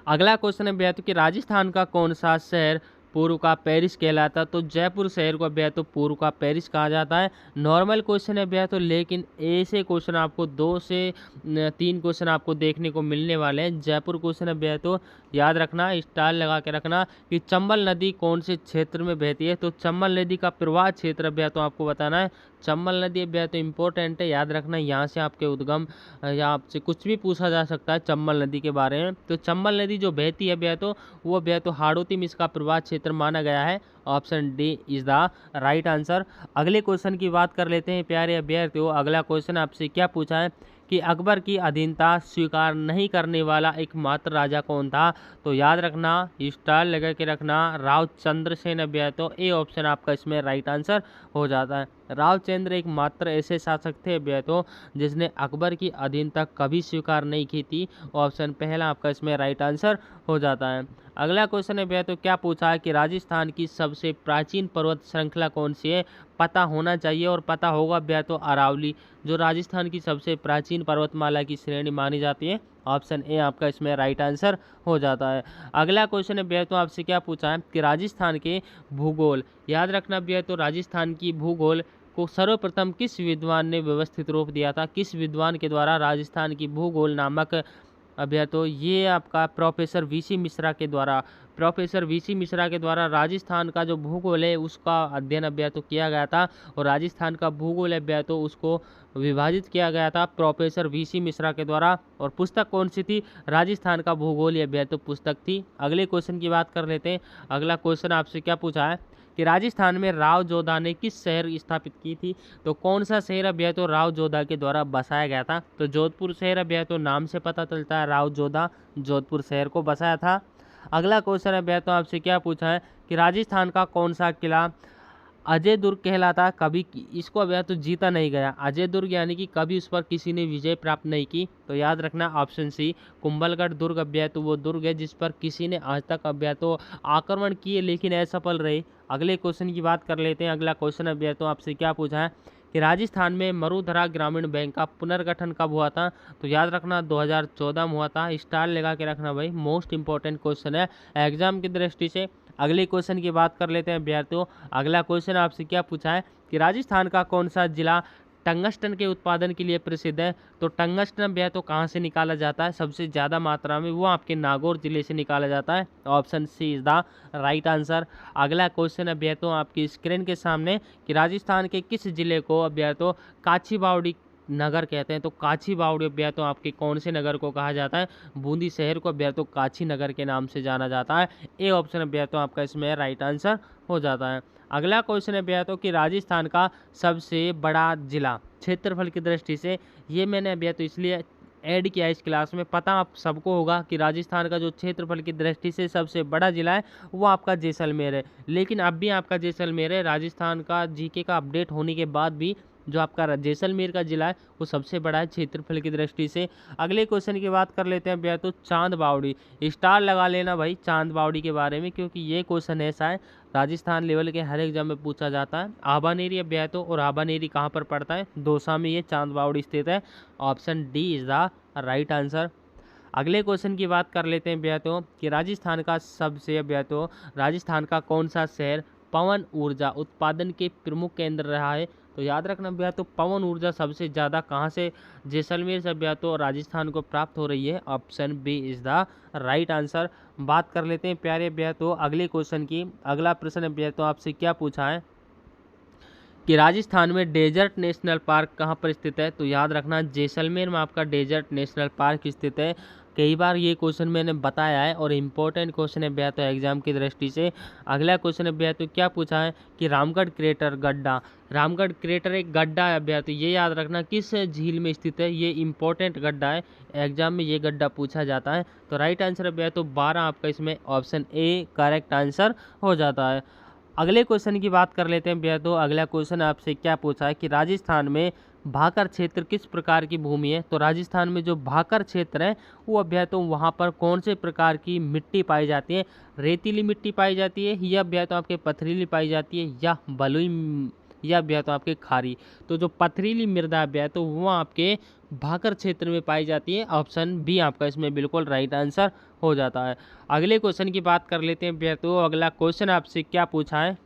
अगला क्वेश्चन है अभ्यर्थी कि राजस्थान का कौन सा शहर पूर्व का पेरिस कहलाता है? तो जयपुर शहर को अभ्यर्थी पूर्व का पेरिस कहा जाता है। नॉर्मल क्वेश्चन है अभ्यर्थी, लेकिन ऐसे क्वेश्चन आपको 2 से 3 क्वेश्चन आपको देखने को मिलने वाले हैं। जयपुर क्वेश्चन अभ्यर्थी याद रखना, स्टार लगा के रखना कि चंबल नदी कौन से क्षेत्र में बहती है? तो चंबल नदी का प्रवाह क्षेत्र अभ्यर्थी आपको बताना है। चंबल नदी अभ्यर्थी इंपॉर्टेंट है, याद रखना, यहाँ से आपके उद्गम या आपसे कुछ भी पूछा जा सकता है चंबल नदी के बारे में। तो चंबल नदी जो बहती है अभ्यर्थी वो अभ्यर्थी हाड़ौती में इसका प्रवाह क्षेत्र माना गया है। Option D is the right answer. अगले क्वेश्चन की बात कर लेते हैं प्यारे अभ्यर्थियों। अगला क्वेश्चन आपसे क्या पूछा है कि अकबर की अधीनता स्वीकार नहीं करने वाला एकमात्र राजा कौन था? तो याद रखना, स्टार लगा के रखना, राव चंद्रसेन अभ्यर्थी। ए ऑप्शन आपका इसमें राइट आंसर हो जाता है। रावचंद्र एकमात्र ऐसे शासक थे अभ्यर्थी जिसने अकबर की अधीनता कभी स्वीकार नहीं की थी। ऑप्शन पहला आपका इसमें राइट आंसर हो जाता है। अगला क्वेश्चन अभ्यर्थी क्या पूछा है कि राजस्थान की सबसे प्राचीन पर्वत श्रृंखला कौन सी है? पता होना चाहिए और पता होगा अभ्यर्थी अरावली जो राजस्थान की सबसे प्राचीन पर्वतमाला की श्रेणी मानी जाती है। ऑप्शन ए आपका इसमें राइट आंसर हो जाता है। अगला क्वेश्चन अभ्यर्थी आपसे क्या पूछा है कि राजस्थान के भूगोल, याद रखना अभ्यर्थी राजस्थान की भूगोल को सर्वप्रथम किस विद्वान ने व्यवस्थित रूप दिया था? किस विद्वान के द्वारा राजस्थान की भूगोल नामक अभ्यर्थी ये आपका प्रोफेसर वीसी मिश्रा के द्वारा राजस्थान का जो भूगोल है उसका अध्ययन अभ्यर्थी किया गया था, और राजस्थान का भूगोल अभ्यर्थी उसको विभाजित किया गया था प्रोफेसर वीसी मिश्रा के द्वारा। और पुस्तक कौन सी थी? राजस्थान का भूगोल ये अभ्यर्थी पुस्तक थी। अगले क्वेश्चन की बात कर लेते हैं। अगला क्वेश्चन आपसे क्या पूछा है कि राजस्थान में राव जोधा ने किस शहर स्थापित की थी? तो कौन सा शहर अभ्यर्थी राव जोधा के द्वारा बसाया गया था? तो जोधपुर शहर अभ्यर्थी नाम से पता चलता है, राव जोधा जोधपुर शहर को बसाया था। अगला क्वेश्चन अभ्यर्थी आपसे क्या पूछा है कि राजस्थान का कौन सा किला अजय दुर्ग कहलाता, कभी इसको अभ्यर्थी जीता नहीं गया? अजय दुर्ग यानी कि कभी उस पर किसी ने विजय प्राप्त नहीं की। तो याद रखना ऑप्शन सी कुंभलगढ़ दुर्ग अभ्यर्थी वो दुर्ग है जिस पर किसी ने आज तक अभ्यर्थी आक्रमण किए लेकिन असफल रहे। अगले क्वेश्चन की बात कर लेते हैं। अगला क्वेश्चन अभ्यर्थी आपसे क्या पूछा है कि राजस्थान में मरुधरा ग्रामीण बैंक का पुनर्गठन कब हुआ था? तो याद रखना 2014 में हुआ था। स्टार लगा के रखना भाई, मोस्ट इंपॉर्टेंट क्वेश्चन है एग्जाम की दृष्टि से। अगले क्वेश्चन की बात कर लेते हैं अभ्यर्थियों। अगला क्वेश्चन आपसे क्या पूछा है कि राजस्थान का कौन सा जिला टंगस्टन के उत्पादन के लिए प्रसिद्ध है? तो टंगस्टन अभ्यर्थी कहाँ से निकाला जाता है सबसे ज़्यादा मात्रा में? वो आपके नागौर जिले से निकाला जाता है। Option C is the right answer. अगला क्वेश्चन अभ्यर्थी आपकी स्क्रीन के सामने कि राजस्थान के किस जिले को अभ्यर्थी काची बावड़ी नगर कहते हैं? तो काची बावड़ी अभ्यर्थी आपके कौन से नगर को कहा जाता है? बूंदी शहर को अभ्यर्थी काची नगर के नाम से जाना जाता है। ए ऑप्शन अभ्यर्थी आपका इसमें राइट आंसर हो जाता है। अगला क्वेश्चन अभ्यर्थी कि राजस्थान का सबसे बड़ा जिला क्षेत्रफल की दृष्टि से, ये मैंने अभ्यर्थी इसलिए ऐड किया इस क्लास में, पता आप सबको होगा कि राजस्थान का जो क्षेत्रफल की दृष्टि से सबसे बड़ा जिला है वो आपका जैसलमेर है। लेकिन अब भी आपका जैसलमेर है, राजस्थान का जीके का अपडेट होने के बाद भी जो आपका जैसलमेर का जिला है वो सबसे बड़ा है क्षेत्रफल की दृष्टि से। अगले क्वेश्चन की बात कर लेते हैं अभ्यर्थी चांद बावड़ी। स्टार लगा लेना भाई चांद बावड़ी के बारे में, क्योंकि ये क्वेश्चन ऐसा है राजस्थान लेवल के हर एग्जाम में पूछा जाता है। आबानेरी अभ्यर्थी, और आबानेरी कहाँ पर पड़ता है? दौसा में ये चांद बावड़ी स्थित है। Option D is the right answer. अगले क्वेश्चन की बात कर लेते हैं अभ्यर्थियों कि राजस्थान का सबसे अभ्यर्थियों राजस्थान का कौन सा शहर पवन ऊर्जा उत्पादन के प्रमुख केंद्र रहा है। तो याद रखना अभ्यर्थियों पवन ऊर्जा सबसे ज़्यादा कहाँ से जैसलमेर से अभ्यर्थियों राजस्थान को प्राप्त हो रही है। Option B is the right answer. बात कर लेते हैं प्यारे अभ्यर्थियों अगले क्वेश्चन की। अगला प्रश्न अभ्यर्थियों आपसे क्या पूछा है कि राजस्थान में डेजर्ट नेशनल पार्क कहाँ पर स्थित है। तो याद रखना जैसलमेर में आपका डेजर्ट नेशनल पार्क स्थित है। कई बार ये क्वेश्चन मैंने बताया है और इम्पोर्टेंट क्वेश्चन है अभ्यर्थियों एग्जाम की दृष्टि से। अगला क्वेश्चन अभ्यर्थियों क्या पूछा है कि रामगढ़ क्रेटर गड्ढा, रामगढ़ क्रेटर एक गड्ढा है अभ्यर्थियों, ये याद रखना किस झील में स्थित है। ये इंपॉर्टेंट गड्ढा है, एग्जाम में ये गड्ढा पूछा जाता है। तो राइट आंसर अभ्यर्थियों 12 आपका इसमें ऑप्शन ए करेक्ट आंसर हो जाता है। अगले क्वेश्चन की बात कर लेते हैं अभ्यर्थियों। अगला क्वेश्चन आपसे क्या पूछा है कि राजस्थान में भाकर क्षेत्र किस प्रकार की भूमि है। तो राजस्थान में जो भाकर क्षेत्र है वो अभ्यर्थियों वहाँ पर कौन से प्रकार की मिट्टी पाई जाती है। रेतीली मिट्टी पाई जाती है या अभ्यर्थियों आपके पथरीली पाई जाती है या बलुई या अभ्यर्थियों आपके खारी। तो जो पथरीली मृदा अभ्यर्थियों वो आपके भाकर क्षेत्र में पाई जाती है। ऑप्शन बी आपका इसमें बिल्कुल राइट आंसर हो जाता है। अगले क्वेश्चन की बात कर लेते हैं अभ्यर्थियों। अगला क्वेश्चन आपसे क्या पूछा है।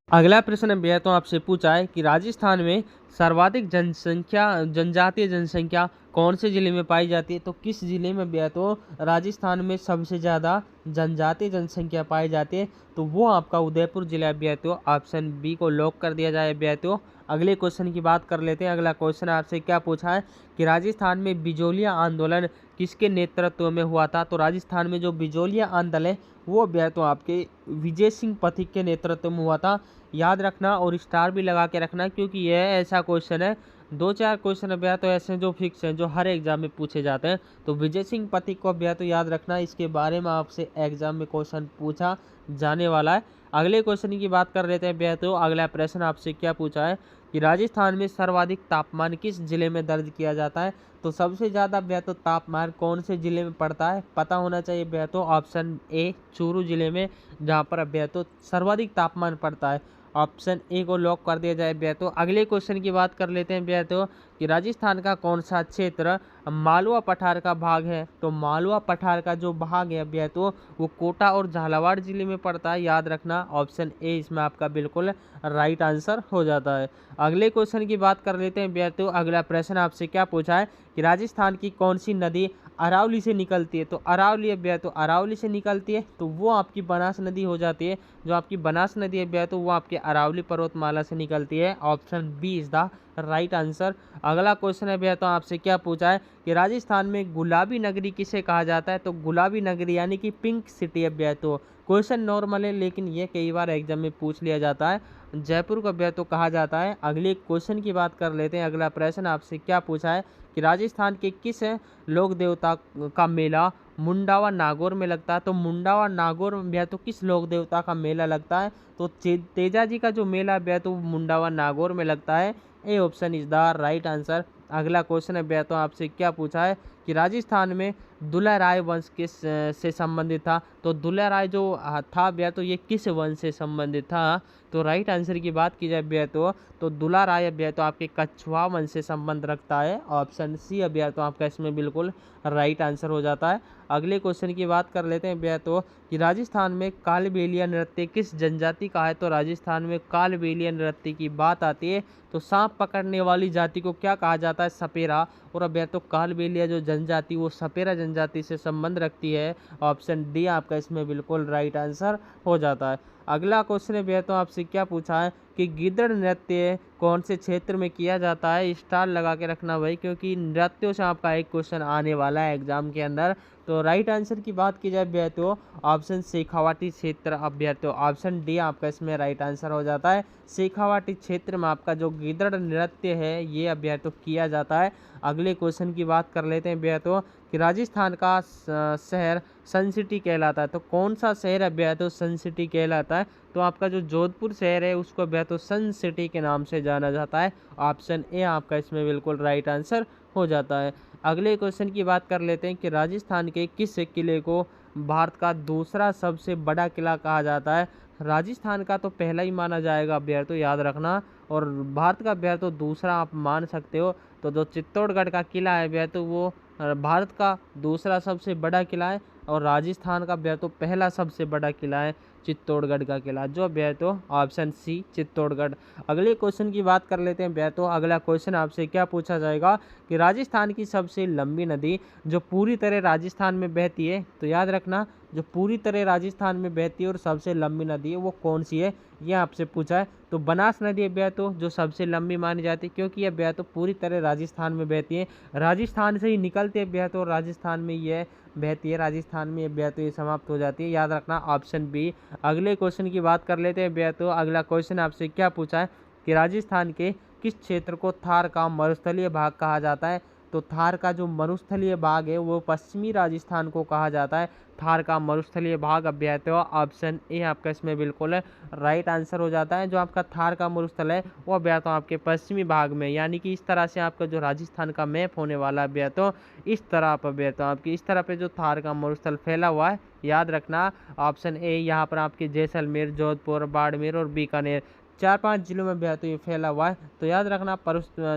अगला प्रश्न अभ्यर्थियों आपसे पूछा है कि राजस्थान में सर्वाधिक जनजातीय जनसंख्या कौन से जिले में पाई जाती है। तो किस जिले में अभ्यर्थियों राजस्थान में सबसे ज़्यादा जनजातीय जनसंख्या पाई जाती है। तो वो आपका उदयपुर जिला अभ्यर्थियों। ऑप्शन बी को लॉक कर दिया जाए अभ्यर्थियों। अगले क्वेश्चन की बात कर लेते हैं। अगला क्वेश्चन आपसे क्या पूछा है कि राजस्थान में बिजोलिया आंदोलन किसके नेतृत्व में हुआ था। तो राजस्थान में जो बिजोलिया आंदोलन है वो अभ्यर्थियों आपके विजय सिंह पथिक के नेतृत्व में हुआ था। याद रखना और स्टार भी लगा के रखना क्योंकि यह ऐसा क्वेश्चन है, 2-4 क्वेश्चन अभ्यर्थियों ऐसे हैं जो फिक्स हैं, जो हर एग्जाम में पूछे जाते हैं। तो विजय सिंह पथिक को अभ्यर्थियों याद रखना, इसके बारे में आपसे एग्जाम में क्वेश्चन पूछा जाने वाला है। अगले क्वेश्चन की बात कर लेते हैं अभ्यर्थियों। अगला प्रश्न आपसे क्या पूछा है कि राजस्थान में सर्वाधिक तापमान किस जिले में दर्ज किया जाता है। तो सबसे ज़्यादा अभ्यर्थियों तापमान कौन से जिले में पड़ता है पता होना चाहिए अभ्यर्थियों। ऑप्शन ए चूरू जिले में, जहाँ पर अभ्यर्थियों सर्वाधिक तापमान पड़ता है। ऑप्शन ए को लॉक कर दिया जाए अभ्यर्थियों। अगले क्वेश्चन की बात कर लेते हैं अभ्यर्थियों कि राजस्थान का कौन सा क्षेत्र मालवा पठार का भाग है। तो मालवा पठार का जो भाग है अभ्यर्थियों वो कोटा और झालावाड़ जिले में पड़ता है। याद रखना ऑप्शन ए इसमें आपका बिल्कुल राइट आंसर हो जाता है। अगले क्वेश्चन की बात कर लेते हैं अभ्यर्थियों। अगला प्रश्न आपसे क्या पूछा है कि राजस्थान की कौन सी नदी अरावली से निकलती है। तो अरावली अभ्यर्थियों अरावली से निकलती है तो वो आपकी बनास नदी हो जाती है। जो आपकी बनास नदी है अभ्यर्थियों वो आपके अरावली पर्वतमाला से निकलती है। Option B is the right answer. अगला क्वेश्चन है अभ्यर्थियों आपसे क्या पूछा है कि राजस्थान में गुलाबी नगरी किसे कहा जाता है। तो गुलाबी नगरी यानी कि पिंक सिटी अभ्यर्थियों। क्वेश्चन नॉर्मल है लेकिन ये कई बार एग्जाम में पूछ लिया जाता है। जयपुर को अभ्यर्थियों कहा जाता है। अगले क्वेश्चन की बात कर लेते हैं। अगला प्रश्न आपसे क्या पूछा है कि राजस्थान के किस लोक देवता का मेला मुंडावा नागौर में लगता है। तो मुंडावा नागौर में अभ्यर्थियों किस लोक देवता का मेला लगता है। तो तेजा जी का जो मेला अभ्यर्थियों मुंडावा नागौर में लगता है। A option is the right answer. अगला क्वेश्चन अभ्यर्थियों आपसे क्या पूछा है कि राजस्थान में दुल्ला राय वंश किस से संबंधित था। तो दुल्ला राय जो था अभ्यर्थियों ये किस वंश से संबंधित था। तो राइट आंसर की बात की जाए अभ्यर्थियों तो दुल्ला राय अभ्यर्थियों आपके कछुआ वंश से संबंध रखता है। ऑप्शन सी अभ्यर्थियों आपका इसमें बिल्कुल राइट आंसर हो जाता है। अगले क्वेश्चन की बात कर लेते हैं अभ्यर्थियों कि राजस्थान में कालबेलिया नृत्य किस जनजाति का है। तो राजस्थान में कालबेलिया नृत्य की बात आती है तो सांप पकड़ने वाली जाति को क्या कहा जाता है, सपेरा। और अभ्यर्थियों कालबेलिया जो जनजाति वो सपेरा जनजाति से संबंध रखती है। ऑप्शन डी आपका इसमें बिल्कुल राइट आंसर हो जाता है। अगला क्वेश्चन अभ्यर्थियों आपसे क्या पूछा है कि गिद्दड़ नृत्य कौन से क्षेत्र में किया जाता है। स्टार लगा के रखना भाई क्योंकि नृत्यों से आपका एक क्वेश्चन आने वाला है एग्जाम के अंदर। तो राइट आंसर की बात की जाए अभ्यर्थियों ऑप्शन शेखावाटी क्षेत्र अभ्यर्थियों ऑप्शन डी आपका इसमें राइट आंसर हो जाता है। शेखावाटी क्षेत्र में आपका जो गिद्दड़ नृत्य है ये अभ्यर्थियों किया जाता है। अगले क्वेश्चन की बात कर लेते हैं अभ्यर्थियों कि राजस्थान का शहर सन सिटी कहलाता है। तो कौन सा शहर अभ्यर्थियों सन सिटी कहलाता है। तो आपका जो जोधपुर शहर है उसको अभ्यर्थियों सन सिटी के नाम से जाना जाता है। ऑप्शन ए आपका इसमें बिल्कुल राइट आंसर हो जाता है। अगले क्वेश्चन की बात कर लेते हैं कि राजस्थान के किस किले को भारत का दूसरा सबसे बड़ा किला कहा जाता है। राजस्थान का तो पहला ही माना जाएगा अभ्यर्थियों याद रखना, और भारत का अभ्यर्थियों दूसरा आप मान सकते हो। तो जो चित्तौड़गढ़ का किला है अभ्यर्थियों वो भारत का दूसरा सबसे बड़ा किला है और राजस्थान का भैया तो पहला सबसे बड़ा किला है चित्तौड़गढ़ का किला, जो भैया तो ऑप्शन सी चित्तौड़गढ़। अगले क्वेश्चन की बात कर लेते हैं भैया तो अगला क्वेश्चन आपसे क्या पूछा जाएगा कि राजस्थान की सबसे लंबी नदी जो पूरी तरह राजस्थान में बहती है, तो याद रखना जो पूरी तरह राजस्थान में बहती है और सबसे लंबी नदी है वो कौन सी है, ये आपसे पूछा है। तो बनास नदी है भैया तो जो सबसे लंबी मानी जाती है, क्योंकि यह भैया तो पूरी तरह राजस्थान में बहती है, राजस्थान से ही निकलते हैं भैया तो राजस्थान में यह बहती है, राजस्थान में यह भैया तो ये समाप्त हो जाती है, याद रखना ऑप्शन बी। अगले क्वेश्चन की बात कर लेते हैं भैया तो अगला क्वेश्चन आपसे क्या पूछा है कि राजस्थान के किस क्षेत्र को थार का मरुस्थलीय भाग कहा जाता है, तो थार का जो मरुस्थलीय भाग है वो पश्चिमी राजस्थान को कहा जाता है, थार का मरुस्थलीय भाग अभ्यास ऑप्शन ए आपका इसमें बिल्कुल राइट आंसर हो जाता है। जो आपका थार का मरुस्थल है वो अभ्यास आपके पश्चिमी भाग में, यानी कि इस तरह से आपका जो राजस्थान का मैप होने वाला अभ्यास इस तरह आप अभ्यास आपकी इस तरह पे जो थार का मरुस्थल फैला हुआ है, याद रखना ऑप्शन ए। यहाँ पर आपके जैसलमेर, जोधपुर, बाड़मेर और बीकानेर 4-5 जिलों में भैया तो ये फैला हुआ है, तो याद रखना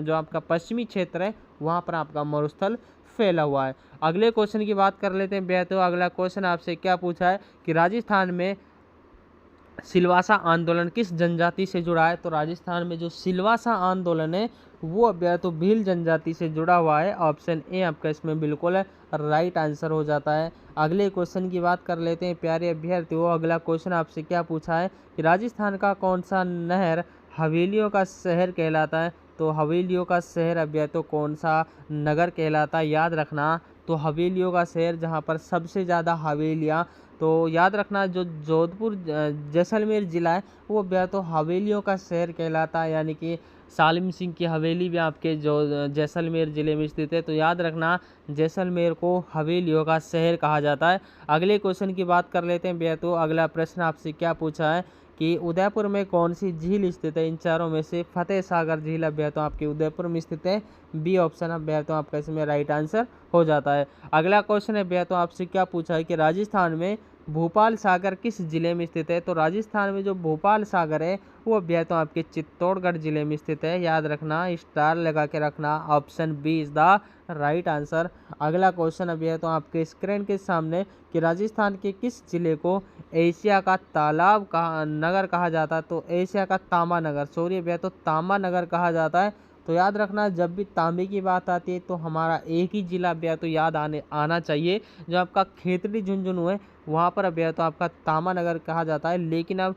जो आपका पश्चिमी क्षेत्र है वहाँ पर आपका मरुस्थल फैला हुआ है। अगले क्वेश्चन की बात कर लेते हैं भैया तो अगला क्वेश्चन आपसे क्या पूछा है कि राजस्थान में सिलवासा आंदोलन किस जनजाति से जुड़ा है, तो राजस्थान में जो सिलवासा आंदोलन है वो अभ्या तो भील जनजाति से जुड़ा हुआ है, ऑप्शन ए आपका इसमें बिल्कुल राइट आंसर हो जाता है। अगले क्वेश्चन की बात कर लेते हैं प्यारे अभ्यर्थियों, अगला क्वेश्चन आपसे क्या पूछा है कि राजस्थान का कौन सा नहर हवेलियों का शहर कहलाता है, तो हवेलियों का शहर अभ्या तो कौन सा नगर कहलाता है, याद रखना तो हवेलियों का शहर जहाँ पर सबसे ज़्यादा हवेलियाँ, तो याद रखना जो जोधपुर जैसलमेर ज़िला है वो भैया तो हवेलियों का शहर कहलाता है, यानी कि सालिम सिंह की हवेली भी आपके जो जैसलमेर ज़िले में स्थित है, तो याद रखना जैसलमेर को हवेलियों का शहर कहा जाता है। अगले क्वेश्चन की बात कर लेते हैं भैया तो अगला प्रश्न आपसे क्या पूछा है कि उदयपुर में कौन सी झील स्थित है, इन चारों में से फतेह सागर झील भैया तो आपके उदयपुर में स्थित है, बी ऑप्शन है भैया तो आपका इसमें राइट आंसर हो जाता है। अगला क्वेश्चन है भैया तो आपसे क्या पूछा है कि राजस्थान में भोपाल सागर किस जिले में स्थित है, तो राजस्थान में जो भोपाल सागर है वो भैया तो आपके चित्तौड़गढ़ जिले में स्थित है, याद रखना स्टार लगा के रखना, option B is the right answer. अगला क्वेश्चन अभी है तो आपके स्क्रीन के सामने कि राजस्थान के किस जिले को एशिया का तालाब कहा नगर कहा जाता है, तो एशिया का तांबा नगर, सॉरी भैया तो तांबा नगर कहा जाता है। तो याद रखना जब भी तांबे की बात आती है तो हमारा एक ही जिला भैया तो याद आना चाहिए, जो आपका खेतड़ी झुंझुनू है वहाँ पर भैया तो आपका तांबा नगर कहा जाता है, लेकिन अब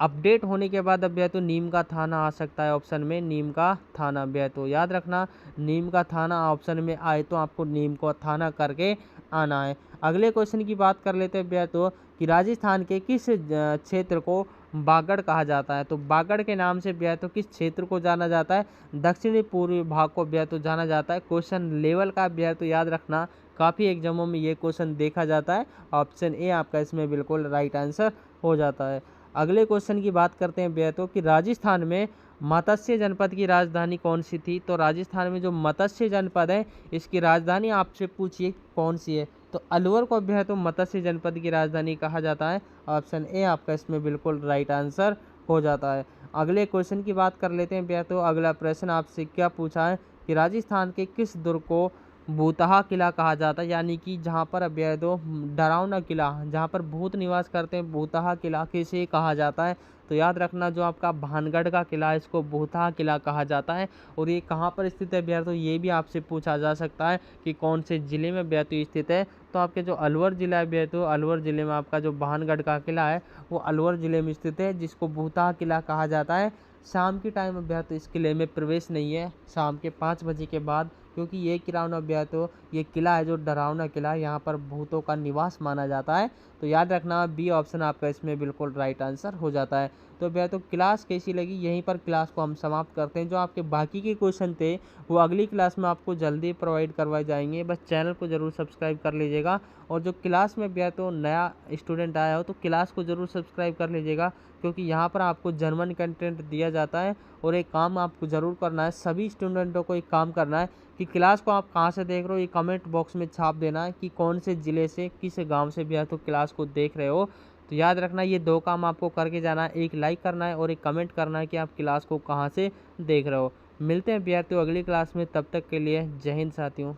अपडेट होने के बाद अब भैया तो नीम का थाना आ सकता है ऑप्शन में, नीम का थाना भैया तो याद रखना नीम का थाना ऑप्शन में आए तो आपको नीम का थाना करके आना है। अगले क्वेश्चन की बात कर लेते हैं भैया तो कि राजस्थान के किस क्षेत्र को बागड़ कहा जाता है, तो बागड़ के नाम से भैया तो किस क्षेत्र को जाना जाता है, दक्षिणी पूर्वी भाग को भैया तो जाना जाता है। क्वेश्चन लेवल का भैया तो याद रखना काफ़ी एग्जामों में ये क्वेश्चन देखा जाता है, ऑप्शन ए आपका इसमें बिल्कुल राइट आंसर हो जाता है। अगले क्वेश्चन की बात करते हैं भैया तो कि राजस्थान में मत्स्य जनपद की राजधानी कौन सी थी, तो राजस्थान में जो मत्स्य जनपद है इसकी राजधानी आपसे पूछिए कौन सी है, तो अलवर को भैया तो मत्स्य जनपद की राजधानी कहा जाता है, ऑप्शन ए आपका इसमें बिल्कुल राइट आंसर हो जाता है। अगले क्वेश्चन की बात कर लेते हैं भैया तो अगला प्रश्न आपसे क्या पूछा है कि राजस्थान के किस दुर्ग को भूतहा किला कहा जाता है, यानी कि जहाँ पर अभ्यदो डरावना किला जहाँ पर भूत निवास करते हैं भूतहा किला किसे कहा जाता है, तो याद रखना जो आपका भानगढ़ का किला है इसको भूतहा किला कहा जाता है। और ये कहाँ पर स्थित है भैया तो ये भी आपसे पूछा जा सकता है कि कौन से ज़िले में भैया तो स्थित है, तो आपके जो अलवर ज़िला है भैया तो अलवर ज़िले में आपका जो भानगढ़ का किला है वो अलवर ज़िले में स्थित है, जिसको भूतहा किला कहा जाता है। शाम के टाइम भैया तो इस किले में प्रवेश नहीं है, शाम के 5 बजे के बाद, क्योंकि ये किला भैया तो ये किला है जो डरावना किला है, यहाँ पर भूतों का निवास माना जाता है। तो याद रखना बी ऑप्शन आपका इसमें बिल्कुल राइट आंसर हो जाता है। तो भैया तो क्लास कैसी लगी, यहीं पर क्लास को हम समाप्त करते हैं। जो आपके बाकी के क्वेश्चन थे वो अगली क्लास में आपको जल्दी प्रोवाइड करवाए जाएंगे, बस चैनल को ज़रूर सब्सक्राइब कर लीजिएगा। और जो क्लास में भैया तो नया स्टूडेंट आया हो तो क्लास को ज़रूर सब्सक्राइब कर लीजिएगा, क्योंकि यहाँ पर आपको जर्मन कंटेंट दिया जाता है। और एक काम आपको ज़रूर करना है, सभी स्टूडेंटों को एक काम करना है कि क्लास को आप कहाँ से देख रहे हो ये कमेंट बॉक्स में छाप देना है कि कौन से ज़िले से किस गांव से भी है तो क्लास को देख रहे हो। तो याद रखना ये 2 काम आपको करके जाना है, एक लाइक करना है और एक कमेंट करना है कि आप क्लास को कहाँ से देख रहे हो। मिलते हैं विद्यार्थियों अगली क्लास में, तब तक के लिए जय हिंद साथियों।